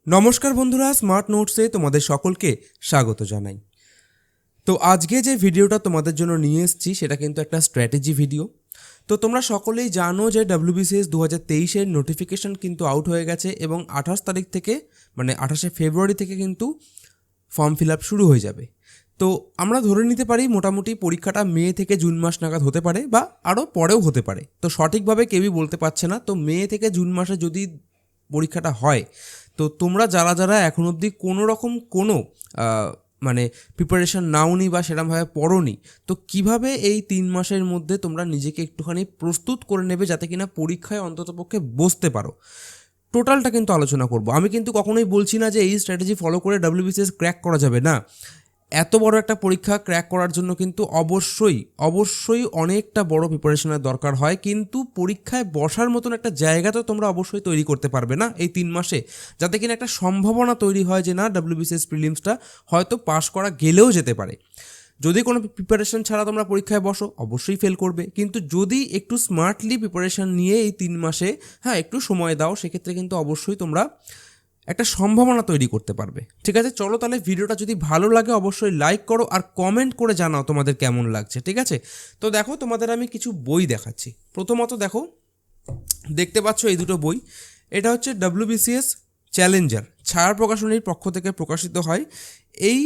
নমস্কার বন্ধুরা, স্মার্ট নোটসে তোমাদের সকলকে স্বাগত জানাই। তো আজকে যে ভিডিওটা তোমাদের জন্য নিয়ে এসেছি সেটা কিন্তু একটা স্ট্র্যাটেজি ভিডিও। তো তোমরা সকলেই জানো যে WBCS 2023-এর নোটিফিকেশন কিন্তু আউট হয়ে গেছে এবং 28 তারিখ থেকে মানে 28শে ফেব্রুয়ারি থেকে কিন্তু ফর্ম ফিল আপ শুরু হয়ে যাবে। তো আমরা ধরে নিতে পারি মোটামুটি পরীক্ষাটা মে থেকে জুন মাস নাগাদ হতে পারে বা আরও পরেও হতে পারে। তো সঠিকভাবে কেউই বলতে পারছে না। তো মে থেকে জুন মাসে যদি পরীক্ষাটা হয়, তো তোমরা যারা যারা এখন অবধি কোনো রকম কোনো মানে প্রিপারেশান নাওনি বা সেরকমভাবে পড়োনি, তো কিভাবে এই 3 মাসের মধ্যে তোমরা নিজেকে একটুখানি প্রস্তুত করে নেবে যাতে কিনা পরীক্ষায় অন্ততপক্ষে বসতে পারো, টোটালটা কিন্তু আলোচনা করব। আমি কিন্তু কখনোই বলছি না যে এই স্ট্র্যাটেজি ফলো করে WBCS ক্র্যাক করা যাবে না। এত বড় একটা পরীক্ষা ক্র্যাক করার জন্য কিন্তু অবশ্যই অনেকটা বড় প্রিপারেশনের দরকার হয়, কিন্তু পরীক্ষায় বসার মতন একটা জায়গা তো তোমরা অবশ্যই তৈরি করতে পারবে না এই 3 মাসে, যাতে কিনা একটা সম্ভাবনা তৈরি হয় যে না WBCS প্রিলিমসটা হয়তো পাস করা গেলেও যেতে পারে। যদি কোনো প্রিপারেশন ছাড়া তোমরা পরীক্ষায় বসো অবশ্যই ফেল করবে, কিন্তু যদি একটু স্মার্টলি প্রিপারেশন নিয়ে এই 3 মাসে একটু সময় দাও, সেক্ষেত্রে কিন্তু অবশ্যই তোমরা একটা সম্ভাবনা তৈরি করতে পারবে। ঠিক আছে, চলো তাহলে ভিডিওটা যদি ভালো লাগে অবশ্যই লাইক করো আর কমেন্ট করে জানাও তোমাদের কেমন লাগছে। ঠিক আছে, তো দেখো তোমাদের আমি কিছু বই দেখাচ্ছি। প্রথমত দেখো, দেখতে পাচ্ছ এই দুটো বই। এটা হচ্ছে WBCS চ্যালেঞ্জার, ছায়া প্রকাশনীর পক্ষ থেকে প্রকাশিত হয়। এই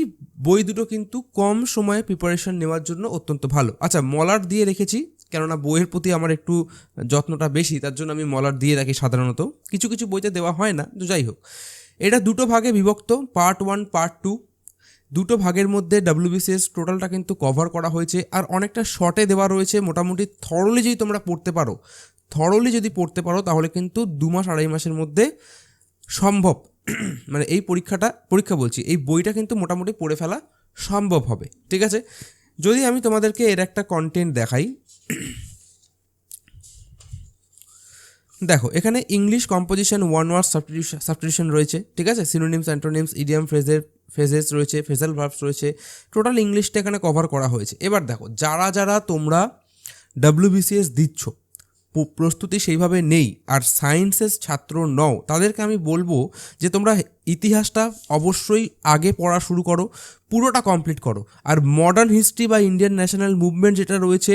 বই দুটো কিন্তু কম সময়ে প্রিপারেশন নেওয়ার জন্য অত্যন্ত ভালো। আচ্ছা, মলার দিয়ে রেখেছি, কেননা বইয়ের প্রতি আমার একটু যত্নটা বেশি, তার জন্য আমি মলার দিয়ে রাখি সাধারণত। কিছু কিছু বইতে দেওয়া হয় না, তো যাই হোক। এটা দুটো ভাগে বিভক্ত, পার্ট 1 পার্ট 2। দুটো ভাগের মধ্যে WBCS টোটালটা কিন্তু কভার করা হয়েছে, আর অনেকটা শর্টে দেওয়া রয়েছে। মোটামুটি থরলি যদি তোমরা পড়তে পারো তাহলে কিন্তু 2 মাস 2.5 মাসের মধ্যে সম্ভব মানে এই এই বইটা কিন্তু মোটামুটি পড়ে ফেলা সম্ভব হবে। ঠিক আছে, যদি আমি তোমাদেরকে এর একটা কন্টেন্ট দেখাই, দেখো এখানে English composition, one word substitution রয়েছে। ঠিক আছে, সিনোনিমস, অ্যান্টোনিমস, ইডিয়াম, ফ্রেজেস রয়েছে, ফ্রেজাল ভার্বস রয়েছে। টোটাল ইংলিশটা এখানে কভার করা হয়েছে। এবার দেখো, যারা যারা তোমরা WBCS দিচ্ছ, প্রস্তুতি সেইভাবে নেই আর সায়েন্সের ছাত্র নও, তাদেরকে আমি বলবো যে তোমরা ইতিহাসটা অবশ্যই আগে পড়া শুরু করো, পুরোটা কমপ্লিট করো। আর মডার্ন হিস্ট্রি বা ইন্ডিয়ান ন্যাশনাল মুভমেন্ট যেটা রয়েছে,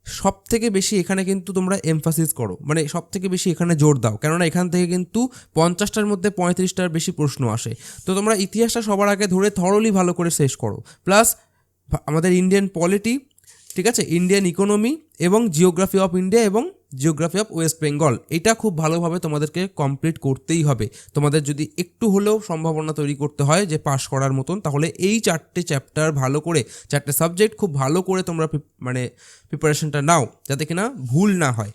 সব থেকে বেশি এখানে কিন্তু তোমরা এমফাসিস করো, মানে সব থেকে বেশি এখানে জোর দাও, কেননা এখান থেকে কিন্তু 50টার মধ্যে 35টার বেশি প্রশ্ন আসে। তো তোমরা ইতিহাসটা সবার আগে ধরে থরলি ভালো করে শেষ করো। প্লাস আমাদের ইন্ডিয়ান পলিটি, ঠিক আছে, ইন্ডিয়ান ইকোনমি এবং জিওগ্রাফি অফ ইন্ডিয়া এবং জিওগ্রাফি অফ ওয়েস্ট বেঙ্গল, এটা খুব ভালোভাবে তোমাদেরকে কমপ্লিট করতেই হবে। তোমাদের যদি একটু হলেও সম্ভাবনা তৈরি করতে হয় যে পাস করার মতন, তাহলে এই 4টে চ্যাপ্টার ভালো করে, 4টে সাবজেক্ট খুব ভালো করে তোমরা মানে প্রিপারেশনটা নাও, যাতে কিনা ভুল না হয়।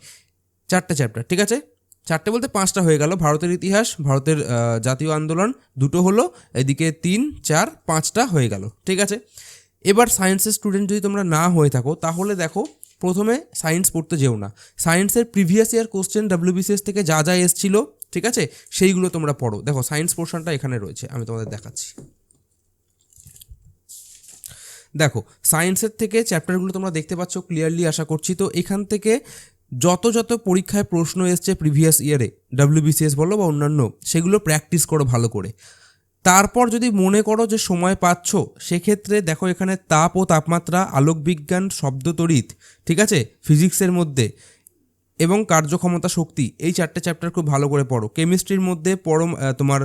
4টে চ্যাপ্টার, ঠিক আছে, 4টে বলতে 5টা হয়ে গেল। ভারতের ইতিহাস, ভারতের জাতীয় আন্দোলন 2টো হলো, এদিকে 3, 4, 5টা হয়ে গেল। ঠিক আছে, এবার সায়েন্সের স্টুডেন্ট যদি তোমরা না হয়ে থাকো, তাহলে দেখো প্রথমে সায়েন্স পড়তে যেও না। সায়েন্সের প্রিভিয়াস ইয়ার কোশ্চেন WBCS থেকে যা যা এসেছিল, ঠিক আছে, সেইগুলো তোমরা পড়ো। দেখো সায়েন্স পোর্শনটা এখানে রয়েছে, আমি তোমাদের দেখাচ্ছি। দেখো সায়েন্সের থেকে চ্যাপ্টারগুলো তোমরা দেখতে পাচ্ছ ক্লিয়ারলি, আশা করছি। তো এখান থেকে যত পরীক্ষায় প্রশ্ন এসছে প্রিভিয়াস ইয়ারে, WBCS বলো বা অন্যান্য, সেগুলো প্র্যাকটিস করো ভালো করে। তারপর যদি মনে করো যে সময় পাচ্ছ, সেক্ষেত্রে দেখো এখানে তাপ ও তাপমাত্রা, আলোকবিজ্ঞান, শব্দতড়িৎ, ঠিক আছে, ফিজিক্সের মধ্যে এবং কার্যক্ষমতা শক্তি, এই 4টে চ্যাপ্টার খুব ভালো করে পড়ো। কেমিস্ট্রির মধ্যে তোমার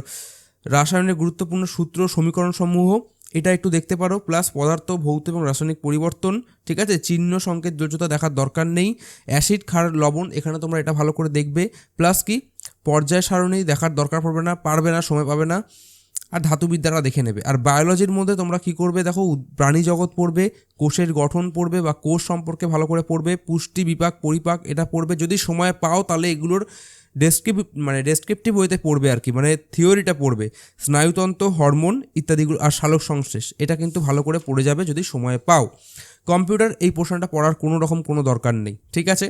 রাসায়নিক গুরুত্বপূর্ণ সূত্র, সমীকরণ সমূহ, এটা একটু দেখতে পারো। প্লাস পদার্থ, ভৌত এবং রাসায়নিক পরিবর্তন, ঠিক আছে, চিহ্ন, সংকেত, যোজ্যতা দেখার দরকার নেই। অ্যাসিড, ক্ষার, লবণ, এখানে তোমরা এটা ভালো করে দেখবে। প্লাস কি পর্যায় সারণী দেখার দরকার পারবে না, সময় পাবে না। আর ধাতুবিদ্যাটা দেখে নেবে। আর বায়োলজির মধ্যে তোমরা কি করবে, দেখো প্রাণী জগৎ পড়বে, কোষের গঠন পড়বে বা কোষ সম্পর্কে ভালো করে পড়বে, পুষ্টি, বিপাক, পরিপাক, এটা পড়বে। যদি সময় পাও তাহলে এগুলোর ডেসক্রিপটিভ ওয়েতে পড়বে আর কি, মানে থিওরিটা পড়বে। স্নায়ুতন্ত্র, হরমোন ইত্যাদিগুলো আর সালোক সংশ্লেষ, এটা কিন্তু ভালো করে পড়ে যাবে যদি সময় পাও। কম্পিউটার, এই পোর্শনটা পড়ার কোনো দরকার নেই। ঠিক আছে,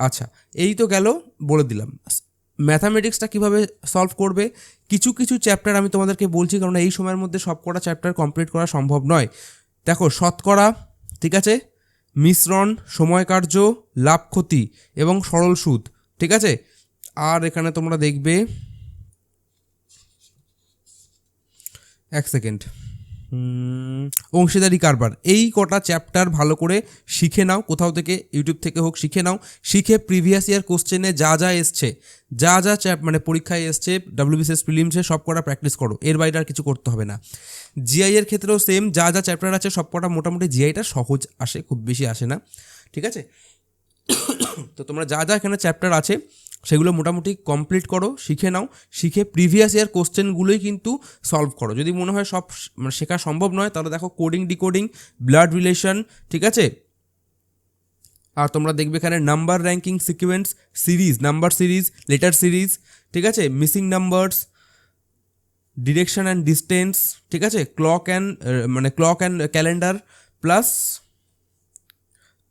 আচ্ছা, এই তো গেল, বলে দিলাম। ম্যাথামেটিক্সটা কীভাবে সলভ করবে, কিছু কিছু চ্যাপ্টার আমি তোমাদেরকে বলছি, কারণ এই সময়ের মধ্যে সবকটা চ্যাপ্টার কমপ্লিট করা সম্ভব নয়। দেখো শতকরা, ঠিক আছে, মিশ্রণ, সময় কার্য, লাভ ক্ষতি এবং সরল সুদ, ঠিক আছে। আর এখানে তোমরা দেখবে এক সেকেন্ড, অংশীদারি কারবার, এই কটা চ্যাপ্টার ভালো করে শিখে নাও, কোথাও থেকে ইউটিউব থেকে হোক শিখে নাও। শিখে প্রিভিয়াস ইয়ার কোশ্চেনে যা যা এসছে, যা যা মানে পরীক্ষায় এসছে WBCS প্রিলিমসে সব কটা প্র্যাকটিস করো, এর বাইরে আর কিছু করতে হবে না। জিআই এর ক্ষেত্রেও সেম, যা যা চ্যাপ্টার আছে সব কটা মোটামুটি, জিআইটা সহজ আসে, খুব বেশি আসে না, ঠিক আছে। তো তোমরা যা যা এখানে চ্যাপ্টার আছে সেগুলো মোটামুটি কমপ্লিট করো, শিখে নাও। শিখে প্রিভিয়াস ইয়ার কোশ্চেনগুলোই কিন্তু সলভ করো। যদি মনে হয় সব মানে শেখা সম্ভব নয়, তাহলে দেখো কোডিং, ডিকোডিং, ব্লাড রিলেশন, ঠিক আছে। আর তোমরা দেখবে এখানে number ranking sequence, series, number series, letter series, ঠিক আছে, missing numbers, direction and distance, ঠিক আছে, clock and calendar, plus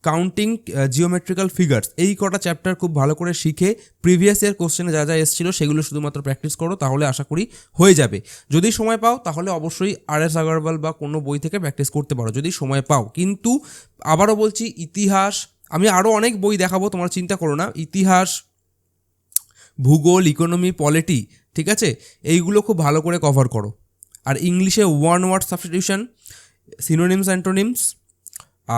counting geometrical figures. এই কটা চ্যাপ্টার খুব ভালো করে শিখে প্রিভিয়াস ইয়ার কোশ্চেনে যা যা এসেছিলো সেগুলো শুধুমাত্র প্র্যাকটিস করো, তাহলে আশা করি হয়ে যাবে। যদি সময় পাও তাহলে অবশ্যই RS আগরওয়াল বা কোনো বই থেকে প্র্যাকটিস করতে পারো যদি সময় পাও। কিন্তু আবারও বলছি, ইতিহাস, আমি আরও অনেক বই দেখাবো, তোমরা চিন্তা করো না। ইতিহাস, ভূগোল, ইকোনমি, পলিটি, ঠিক আছে, এইগুলো খুব ভালো করে কভার করো। আর ইংলিশে one word substitution, synonyms, antonyms,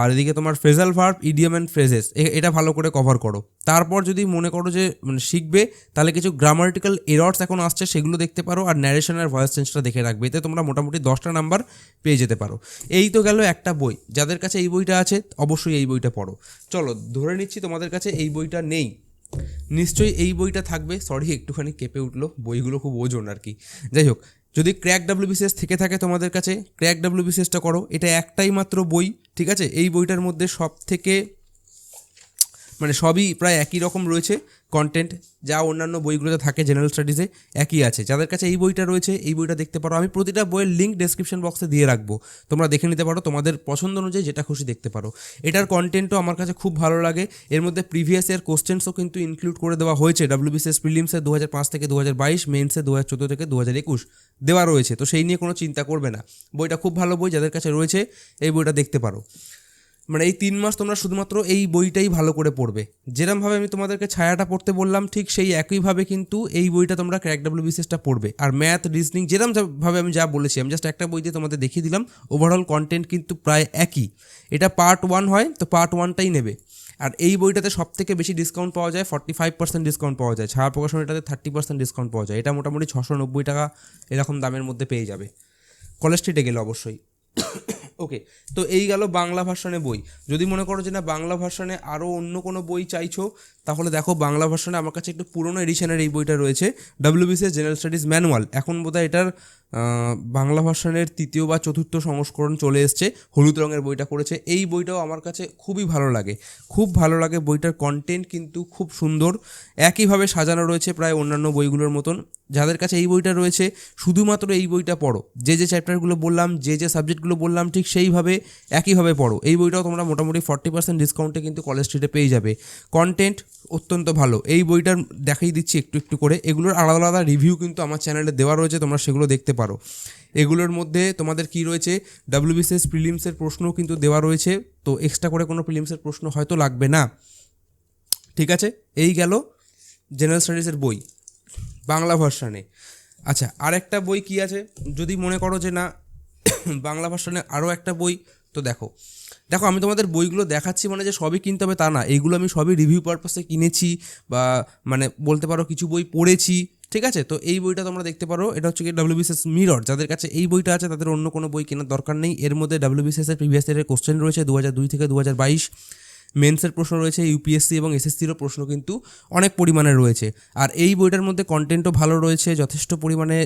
আর এদিকে তোমার phrasal verb, idiom and phrases, এটা ভালো করে কভার করো। তারপর যদি মনে করো যে মানে শিখবে, তাহলে কিছু গ্রামাটিক্যাল এরর্স এখন আসছে সেগুলো দেখতে পারো, আর ন্যারেশন আর ভয়েস চেঞ্জটা দেখে রাখবে, এতে তোমরা মোটামুটি 10টা নাম্বার পেয়ে যেতে পারো। এই তো গেল একটা বই। যাদের কাছে এই বইটা আছে অবশ্যই এই বইটা পড়ো। চলো ধরে নিচ্ছি তোমাদের কাছে এই বইটা নেই, নিশ্চয়ই এই বইটা থাকবে। সরি, একটুখানি কেঁপে উঠলো, বইগুলো খুব ওজন আর কি। যাই হোক, যদি ক্র্যাক WBCS থেকে থাকে তোমাদের কাছে, ক্র্যাক WBCSটা করো। এটা একটাই মাত্র বই, ঠিক আছে। এই বইটার মধ্যে সব থেকে মানে সবই প্রায় একই রকম রয়েছে কন্টেন্ট, যা অন্যান্য বইগুলোতে থাকে জেনারেল স্টাডিজে একই আছে। যাদের কাছে এই বইটা রয়েছে এই বইটা দেখতে পারো। আমি প্রতিটা বইয়ের লিঙ্ক ডেসক্রিপশন বক্সে দিয়ে রাখবো, তোমরা দেখে নিতে পারো, তোমাদের পছন্দ অনুযায়ী যেটা খুশি দেখতে পারো। এটার কন্টেন্টও আমার কাছে খুব ভালো লাগে। এর মধ্যে প্রিভিয়াস ইয়ার কোশ্চেন্সও কিন্তু ইনক্লুড করে দেওয়া হয়েছে। WBCS প্রিলিমসে 2005 থেকে 2022, মেন্সে 2014 থেকে 2021 দেওয়া রয়েছে, তো সেই নিয়ে কোনো চিন্তা করবে না। বইটা খুব ভালো বই, যাদের কাছে রয়েছে এই বইটা দেখতে পারো। মানে এই 3 মাস তোমরা শুধুমাত্র এই বইটাই ভালো করে পড়বে। যেরমভাবে আমি তোমাদেরকে ছায়াটা পড়তে বললাম, ঠিক সেই একইভাবে কিন্তু এই বইটা তোমরা ক্র্যাক WBCSটা পড়বে। আর ম্যাথ, রিজনিং, যেরমভাবে আমি যা বলেছি, আমি জাস্ট একটা বই দিয়ে তোমাদের দেখিয়ে দিলাম। ওভারঅল কন্টেন্ট কিন্তু প্রায় একই। এটা পার্ট 1 হয়, তো পার্ট 1টাই নেবে। আর এই বইটাতে সব থেকে বেশি ডিসকাউন্ট পাওয়া যায়, 45% ডিসকাউন্ট পাওয়া যায়। ছায়া প্রকাশনীটাতে 30% ডিসকাউন্ট পাওয়া যায়। এটা মোটামুটি 690 টাকা এরকম দামের মধ্যে পেয়ে যাবে, কলেজ স্ট্রিটে গেলে অবশ্যই। ওকে, তো এই গেল বাংলা ভার্সনে বই। যদি মনে করো যে না বাংলা ভার্সনে আরও অন্য কোনো বই চাইছো, তাহলে দেখো বাংলা ভার্সনে আমার কাছে একটু পুরোনো এডিশনের এই বইটা রয়েছে, WBCS জেনারেল স্টাডিজ ম্যানুয়াল। এখন বোধহয় এটার বাংলা ভার্সনের 3য় বা 4র্থ সংস্করণ চলে এসছে, হলুদ রঙের বইটা করেছে। এই বইটাও আমার কাছে খুবই ভালো লাগে, খুব ভালো লাগে। বইটার কন্টেন্ট কিন্তু খুব সুন্দর, একইভাবে সাজানো রয়েছে প্রায় অন্যান্য বইগুলোর মতন। যাদের কাছে এই বইটা রয়েছে শুধুমাত্র এই বইটা পড়ো, যে যে চ্যাপ্টারগুলো বললাম, যে যে সাবজেক্টগুলো বললাম, ঠিক সেইভাবে একইভাবে পড়ো। এই বইটাও তোমরা মোটামুটি 40% ডিসকাউন্টে কিন্তু কলেজ স্ট্রিটে পেয়ে যাবে। কন্টেন্ট অত্যন্ত ভালো। এই বইটার দেখিয়ে দিচ্ছি একটু একটু করে। এগুলোর আলাদা আলাদা রিভিউ কিন্তু আমার চ্যানেলে দেওয়া রয়েছে, তোমরা সেগুলো দেখতে পারো। এগুলোর মধ্যে তোমাদের কি রয়েছে, WBCS প্রিলিমসের প্রশ্নও কিন্তু দেওয়া রয়েছে, তো এক্সট্রা করে কোনো প্রিলিমসের প্রশ্ন হয়তো লাগবে না, ঠিক আছে। এই গেল জেনারেল স্টাডিজের বই বাংলা ভার্সনে। আচ্ছা, আর একটা বই কি আছে, যদি মনে করো যে না বাংলা ভার্সনে আরও একটা বই, তো দেখো আমি তোমাদের বইগুলো দেখাচ্ছি মানে যে সবই কিনতে হবে তা না। এইগুলো আমি সবই রিভিউ পারপাসে কিনেছি, বা মানে বলতে পারো কিছু বই পড়েছি, ঠিক আছে। তো এই বইটা তোমরা দেখতে পারো, এটা হচ্ছে কি WBCS মিরর। যাদের কাছে এই বইটা আছে তাদের অন্য কোনো বই কেনার দরকার নেই। এর মধ্যে WBCS এর প্রিভিয়াস ইয়ারের কোশ্চেন রয়েছে 2002 থেকে 2022, মেন্সের প্রশ্ন রয়েছে, UPSC এবং SSCরও প্রশ্ন কিন্তু অনেক পরিমাণে রয়েছে। আর এই বইটার মধ্যে কন্টেন্টও ভালো রয়েছে, যথেষ্ট পরিমাণে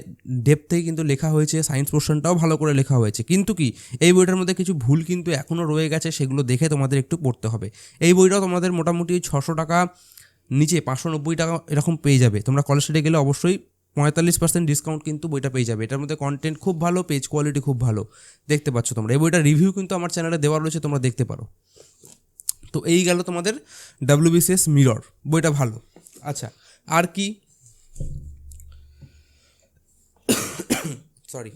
ডেপথে কিন্তু লেখা হয়েছে, সায়েন্স পোর্শনটাও ভালো করে লেখা হয়েছে। কিন্তু কি এই বইটার মধ্যে কিছু ভুল কিন্তু এখনও রয়ে গেছে, সেগুলো দেখে তোমাদের একটু পড়তে হবে। এই বইটাও তোমাদের মোটামুটি 600 টাকা নিচে 590 টাকা এরকম পেয়ে যাবে। তোমরা কলেজ স্ট্রিটে গেলে অবশ্যই 45% ডিসকাউন্ট কিন্তু বইটা পেয়ে যাবে। এটার মধ্যে কন্টেন্ট খুব ভালো, পেজ কোয়ালিটি খুব ভালো, দেখতে পাচ্ছ তোমরা। এই বইটার রিভিউ কিন্তু আমার চ্যানেলে দেওয়া রয়েছে, তোমরা দেখতে পারো। তো এই গেল তোমাদের WBCS মিরর, বইটা ভালো। আচ্ছা, আর কি, সরি,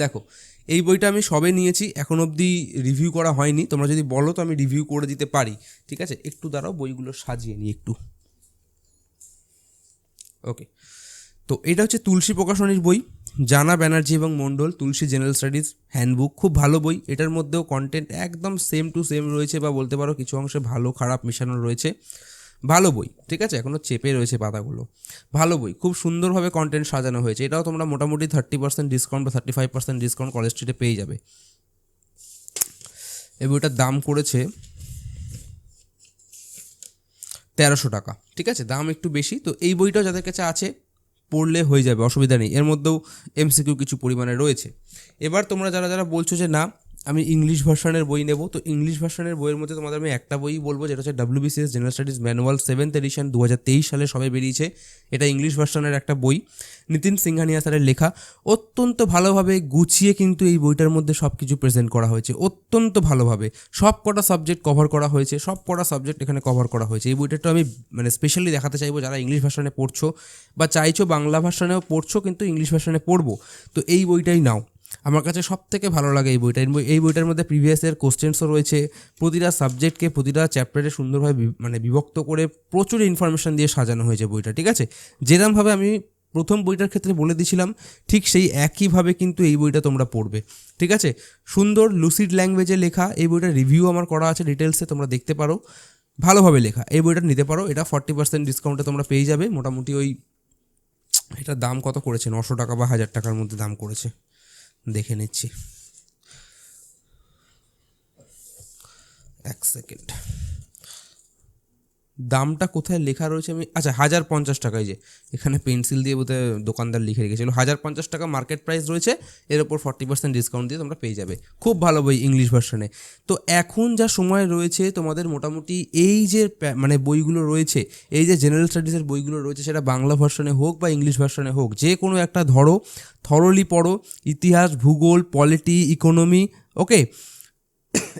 দেখো এই বইটা আমি সবে নিয়েছি, এখন অবধি রিভিউ করা হয়নি। তোমরা যদি বলো তো আমি রিভিউ করে দিতে পারি, ঠিক আছে। একটু দাঁড়াও, বইগুলো সাজিয়ে নিই একটু। ওকে, তো এটা হচ্ছে তুলসী প্রকাশনীর বই, জানা ব্যানার্জি এবং মণ্ডল তুলসী জেনারেল স্টাডিজ হ্যান্ডবুক, খুব ভালো বই। এটার মধ্যেও কন্টেন্ট একদম সেম টু সেম রয়েছে, বা বলতে পারো কিছু অংশে ভালো খারাপ মেশানো রয়েছে। ভালো বই, ঠিক আছে, এখনও চেপে রয়েছে পাতাগুলো। ভালো বই, খুব সুন্দরভাবে কন্টেন্ট সাজানো হয়েছে। এটাও তোমরা মোটামুটি 30% ডিসকাউন্ট বা 35% ডিসকাউন্ট কলেজ স্ট্রিটে পেয়ে যাবে। এই বইটার দাম করেছে 1300 টাকা, ঠিক আছে, দাম একটু বেশি। তো এই বইটাও যাদের কাছে আছে পড়লে হয়ে যাবে, অসুবিধা নেই। এর মধ্যেও এমসিকিউ কিছু পরিমাণে রয়েছে। এবার তোমরা যারা যারা বলছো যে না আমি ইংলিশ ভার্সনের বই নেব, তো ইংলিশ ভার্সনের বইয়ের মধ্যে তোমাদের আমি একটা বই বলবো, যেটা হচ্ছে WBCS general studies manual 7th edition, 2023 সালে সবে বেরিয়েছে। এটা ইংলিশ ভার্সনের একটা বই, নিতিন সিংহানিয়া স্যারের লেখা। অত্যন্ত ভালোভাবে গুছিয়ে কিন্তু এই বইটার মধ্যে সব কিছু প্রেজেন্ট করা হয়েছে, অত্যন্ত ভালোভাবে। সব কটা সাবজেক্ট কভার করা হয়েছে, সব কটা সাবজেক্ট এখানে কভার করা হয়েছে। এই বইটা আমি মানে স্পেশালি দেখাতে চাইবো যারা ইংলিশ ভার্সনে পড়ছো বা চাইছো বাংলা ভার্সনেও পড়ছো কিন্তু ইংলিশ ভার্সনে পড়বো, তো এই বইটাই নাও। আমার কাছে সব থেকে ভালো লাগে এই বইটা। এই বইটার মধ্যে প্রিভিয়াস ইয়ার কোশ্চেন্সও রয়েছে, প্রতিটা সাবজেক্টকে প্রতিটা চ্যাপ্টারে সুন্দরভাবে মানে বিভক্ত করে প্রচুর ইনফরমেশান দিয়ে সাজানো হয়েছে বইটা, ঠিক আছে। যেরকমভাবে আমি প্রথম বইটার ক্ষেত্রে বলে দিয়েছিলাম ঠিক সেই একইভাবে কিন্তু এই বইটা তোমরা পড়বে, ঠিক আছে। সুন্দর লুসিড ল্যাঙ্গুয়েজে লেখা এই বইটার রিভিউ আমার করা আছে ডিটেলসে, তোমরা দেখতে পারো। ভালোভাবে লেখা এই বইটা নিতে পারো। এটা 40% ডিসকাউন্টে তোমরা পেয়ে যাবে। মোটামুটি ওই এটার দাম কত করেছে, 900 টাকা বা 1000 টাকার মধ্যে দাম করেছে, দেখে নিচ্ছি এক সেকেন্ড। দামটা কোথায় লেখা রয়েছে আমি, আচ্ছা 1050 টাকায়, যে এখানে পেন্সিল দিয়ে বোধহয় দোকানদার লিখে রেখেছিল 1050 টাকা মার্কেট প্রাইস রয়েছে। এর ওপর 40% ডিসকাউন্ট দিয়ে তোমরা পেয়ে যাবে। খুব ভালো বই ইংলিশ ভার্সনে। তো এখন যা সময় রয়েছে তোমাদের মোটামুটি এই যে মানে বইগুলো রয়েছে, এই যে জেনারেল স্টাডিজের বইগুলো রয়েছে, সেটা বাংলা ভার্সনে হোক বা ইংলিশ ভার্সনে হোক, যে কোনো একটা ধরো, থরলি পড়ো। ইতিহাস, ভূগোল, পলিটি, ইকোনমি, ওকে,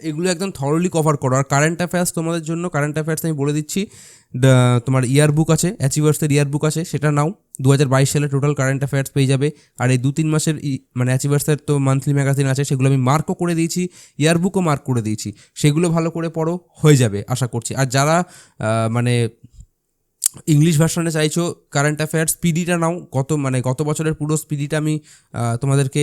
এগুলো একদম থরলি কভার করো। আর কারেন্ট অ্যাফেয়ার্স তোমাদের জন্য, কারেন্ট অ্যাফেয়ার্স আমি বলে দিচ্ছি, তোমার ইয়ার বুক আছে, অ্যাচিভার্সের ইয়ার বুক আছে, সেটা নাও। 2022 সালে টোটাল কারেন্ট অ্যাফেয়ার্স পেয়ে যাবে। আর এই 2-3 মাসের মানে অ্যাচিভার্সের তো মান্থলি ম্যাগাজিন আছে, সেগুলো আমি মার্কও করে দিয়েছি, ইয়ার বুকও মার্ক করে দিয়েছি। সেগুলো ভালো করে পড়ো, হয়ে যাবে আশা করছি। আর যারা মানে ইংলিশ ভার্সনে চাইছো কারেন্ট অ্যাফেয়ার্স, পিডিটা নাও। গত বছরের পুরো স্পিডিটা আমি তোমাদেরকে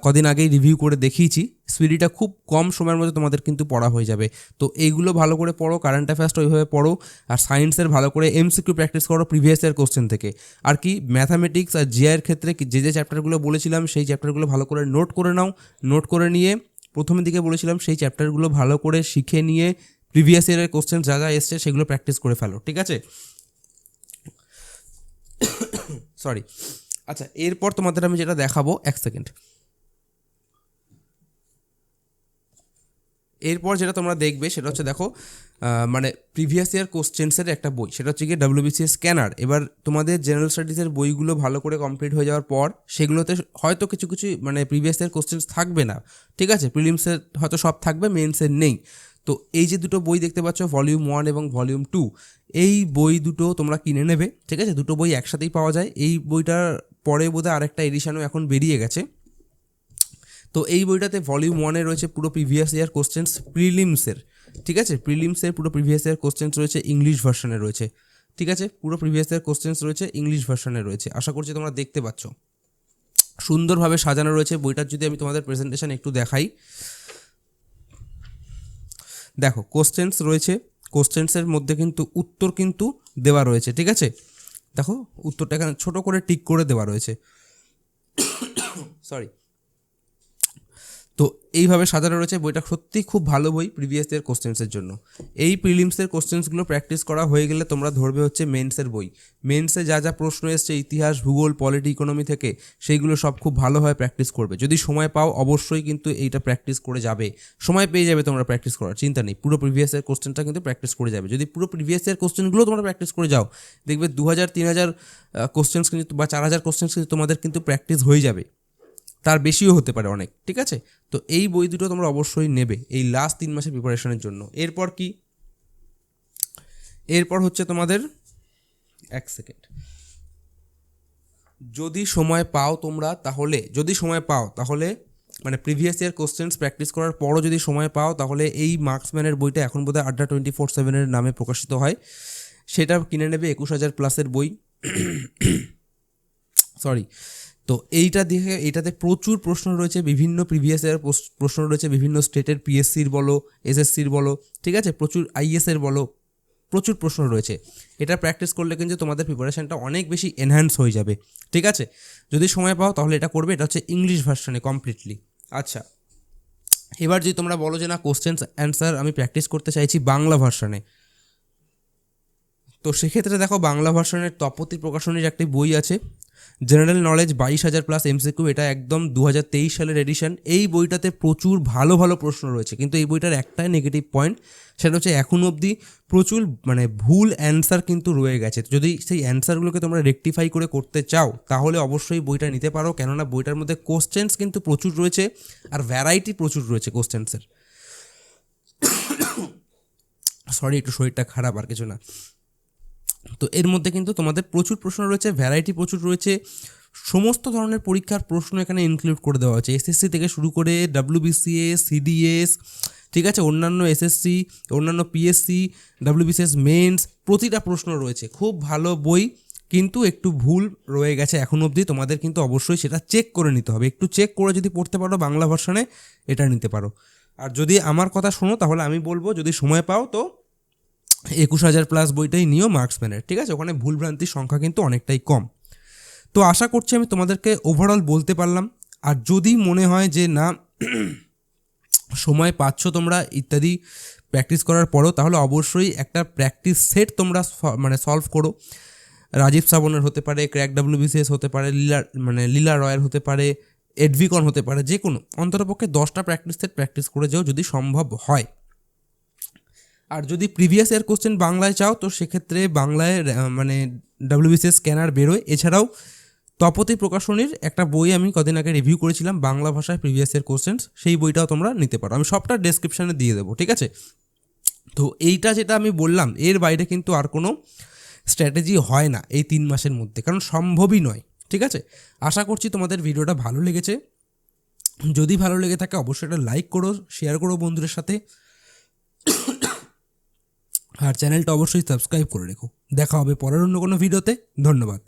কদিন আগেই রিভিউ করে দেখিয়েছি। স্পিডিটা খুব কম সময়ের মধ্যে তোমাদের কিন্তু পড়া হয়ে যাবে। তো এইগুলো ভালো করে পড়ো, কারেন্ট অ্যাফেয়ার্সটা ওইভাবে পড়ো। আর সায়েন্সের ভালো করে এমসিকিউ প্র্যাকটিস করো প্রিভিয়াস ইয়ার কোশ্চেন থেকে। আর কি ম্যাথামেটিক্স আর জিআইয়ের ক্ষেত্রে যে যে চ্যাপ্টারগুলো বলেছিলাম সেই চ্যাপ্টারগুলো ভালো করে নোট করে নাও। নোট করে নিয়ে প্রথমের দিকে বলেছিলাম সেই চ্যাপ্টারগুলো ভালো করে শিখে নিয়ে প্রিভিয়াস ইয়ারের কোশ্চেন যা যা এসছে সেগুলো প্র্যাকটিস করে ফেলো, ঠিক আছে। সরি, আচ্ছা এরপর তোমাদের আমি যেটা দেখাবো, এক সেকেন্ড। এরপর যেটা তোমরা দেখবে সেটা হচ্ছে দেখো মানে প্রিভিয়াস ইয়ার কোশ্চেন্সের একটা বই, সেটা হচ্ছে গিয়ে WBCS স্ক্যানার। এবার তোমাদের জেনারেল স্টাডিজের বইগুলো ভালো করে কমপ্লিট হয়ে যাওয়ার পর সেগুলোতে হয়তো কিছু কিছু মানে প্রিভিয়াস ইয়ার কোশ্চেন্স থাকবে না, ঠিক আছে। প্রিলিমসের হয়তো সব থাকবে, মেন্সের নেই। তো এই যে দুটো বই দেখতে পাচ্ছ, ভলিউম 1 এবং ভলিউম 2, এই বই দুটো তোমরা কিনে নেবে, ঠিক আছে। দুটো বই একসাথেই পাওয়া যায়। এই বইটার পরে বোধহয় আরেকটা এডিশনও এখন বেরিয়ে গেছে। তো এই বইটাতে ভলিউম 1-এ রয়েছে পুরো প্রিভিয়াস ইয়ার কোশ্চেন্স প্রিলিমসের, ঠিক আছে। প্রিলিমসের পুরো প্রিভিয়াস ইয়ার কোশ্চেন্স রয়েছে, ইংলিশ ভার্সনে রয়েছে, ঠিক আছে। পুরো প্রিভিয়াস ইয়ার কোশ্চেন্স রয়েছে, ইংলিশ ভার্সনে রয়েছে। আশা করছি তোমরা দেখতে পাচ্ছ, সুন্দরভাবে সাজানো রয়েছে বইটার। যদি আমি তোমাদের প্রেজেন্টেশন একটু দেখাই, দেখো কোশ্চেন্স রয়েছে, কোশ্চেন্সের মধ্যে কিন্তু উত্তর কিন্তু দেওয়া রয়েছে, ঠিক আছে। দেখো উত্তরটা এখানে ছোটো করে টিক করে দেওয়া রয়েছে, সরি। তো এইভাবে সাজানো রয়েছে বইটা। সত্যি খুব ভালো বই প্রিভিয়াস ইয়ার কোশ্চেন্সের জন্য। এই প্রিলিমসের কোশ্চেন্সগুলো প্র্যাকটিস করা হয়ে গেলে তোমরা ধরবে হচ্ছে মেন্সের বই। মেন্সে যা যা প্রশ্ন এসছে ইতিহাস, ভূগোল, পলিটি, ইকোনমি থেকে, সেইগুলো সব খুব ভালোভাবে প্র্যাকটিস করবে। যদি সময় পাও অবশ্যই কিন্তু এইটা প্র্যাকটিস করে যাবে, সময় পেয়ে যাবে তোমরা প্র্যাকটিস করার, চিন্তা নেই। পুরো প্রিভিয়াস ইয়ার কোশ্চেনটা কিন্তু প্র্যাকটিস করে যাবে। যদি পুরো প্রিভিয়াস ইয়ার কোশ্চেনগুলো তোমরা প্র্যাকটিস করে যাও, দেখবে 2000-3000 কোশ্চেন্স কিন্তু বা 4000 কোশ্চেন্স কিন্তু তোমাদের কিন্তু প্র্যাকটিস হয়ে যাবে, তার বেশিও হতে পারে অনেক, ঠিক আছে। তো এই বই দুটো তোমরা অবশ্যই নেবে এই লাস্ট 3 মাসের প্রিপারেশনের জন্য। এরপর কি, এরপর হচ্ছে তোমাদের এক সেকেন্ড, যদি সময় পাও তোমরা তাহলে, যদি সময় পাও তাহলে মানে প্রিভিয়াস ইয়ার কোশ্চেন্স প্র্যাকটিস করার পরও যদি সময় পাও তাহলে এই মার্কসম্যানের বইটা এখন বোধহয় আড্ডা 24/7-এর নামে প্রকাশিত হয়, সেটা কিনে নেবে। 21,000 প্লাসের বই, সরি তো এইটাতে প্রচুর প্রশ্ন রয়েছে, বিভিন্ন প্রিভিয়াস ইয়ার প্রশ্ন রয়েছে, বিভিন্ন স্টেটের পিএসসির বলো, এসএসসির বলো, ঠিক আছে, প্রচুর আইএসের বলো, প্রচুর প্রশ্ন রয়েছে। এটা প্র্যাকটিস করলে কিন্তু তোমাদের প্রিপারেশানটা অনেক বেশি এনহ্যান্স হয়ে যাবে, ঠিক আছে। যদি সময় পাও তাহলে এটা করবে। এটা হচ্ছে ইংলিশ ভার্সনে কমপ্লিটলি। আচ্ছা, এবার যদি তোমরা বলো যে না কোশ্চেন্স অ্যান্সার আমি প্র্যাকটিস করতে চাইছি বাংলা ভার্সনে, তো সেক্ষেত্রে দেখো বাংলা ভার্সনের তপতি প্রকাশনীর একটি বই আছে, জেনারেল নলেজ 22,000+ এমসিকিউ। এটা একদম 2023 সালের এডিশন। এই বইটাতে প্রচুর ভালো ভালো প্রশ্ন রয়েছে, কিন্তু এই বইটার একটাই নেগেটিভ পয়েন্ট, সেটা হচ্ছে এখন অবধি প্রচুর ভুল অ্যান্সার কিন্তু রয়ে গেছে। যদি সেই অ্যান্সারগুলোকে তোমরা রেকটিফাই করে করতে চাও তাহলে অবশ্যই বইটা নিতে পারো, কেননা বইটার মধ্যে কোশ্চেন্স কিন্তু প্রচুর রয়েছে আর ভ্যারাইটি প্রচুর রয়েছে কোশ্চেন্সের। সরি, একটু শরীরটা খারাপ, আর কিছু না। তো এর মধ্যে কিন্তু তোমাদের প্রচুর প্রশ্ন রয়েছে, ভ্যারাইটি প্রচুর রয়েছে, সমস্ত ধরনের পরীক্ষার প্রশ্ন এখানে ইনক্লুড করে দেওয়া হয়েছে, এসএসসি থেকে শুরু করে WBCS, সিডিএস, ঠিক আছে, অন্যান্য এসএসসি, অন্যান্য পিএসসি, WBCS মেন্স, প্রতিটা প্রশ্ন রয়েছে। খুব ভালো বই, কিন্তু একটু ভুল রয়ে গেছে এখন অবধি। তোমাদের কিন্তু অবশ্যই সেটা চেক করে নিতে হবে। একটু চেক করে যদি পড়তে পারো বাংলা ভার্সনে, এটা নিতে পারো। আর যদি আমার কথা শোনো তাহলে আমি বলবো যদি সময় পাও তো 21,000+ বইটাই নিও মার্কসম্যানের, ঠিক আছে। ওখানে ভুলভ্রান্তির সংখ্যা কিন্তু অনেকটাই কম। তো আশা করছি আমি তোমাদেরকে ওভারঅল বলতে পারলাম। আর যদি মনে হয় যে না সময় পাচ্ছ তোমরা ইত্যাদি প্র্যাকটিস করার পরও, তাহলে অবশ্যই একটা প্র্যাকটিস সেট তোমরা সলভ করো। রাজীব শ্রাবণের হতে পারে, ক্র্যাক WBCS হতে পারে, লীলা রয়ের হতে পারে, এডভিকন হতে পারে, যে কোনো অন্ততপক্ষে 10টা প্র্যাকটিস সেট প্র্যাকটিস করে যাও যদি সম্ভব হয়। আর যদি প্রিভিয়াস ইয়ার কোশ্চেন বাংলায় চাও তো সেক্ষেত্রে বাংলায় WBCS স্ক্যানার বেরোয়। এছাড়াও তপতি প্রকাশনীর একটা বই আমি কদিন আগে রিভিউ করেছিলাম বাংলা ভাষায় প্রিভিয়াস ইয়ার কোশ্চেন্স, সেই বইটাও তোমরা নিতে পারো। আমি সবটা ডেসক্রিপশানে দিয়ে দেবো, ঠিক আছে। তো এইটা যেটা আমি বললাম এর বাইরে কিন্তু আর কোনো স্ট্র্যাটেজি হয় না এই 3 মাসের মধ্যে, কারণ সম্ভবই নয়, ঠিক আছে। আশা করছি তোমাদের ভিডিওটা ভালো লেগেছে। যদি ভালো লেগে থাকে অবশ্যই একটা লাইক করো, শেয়ার করো বন্ধুদের সাথে, আর চ্যানেলটা অবশ্যই সাবস্ক্রাইব করে রেখো। দেখা হবে পরের অন্য কোনো ভিডিওতে। ধন্যবাদ।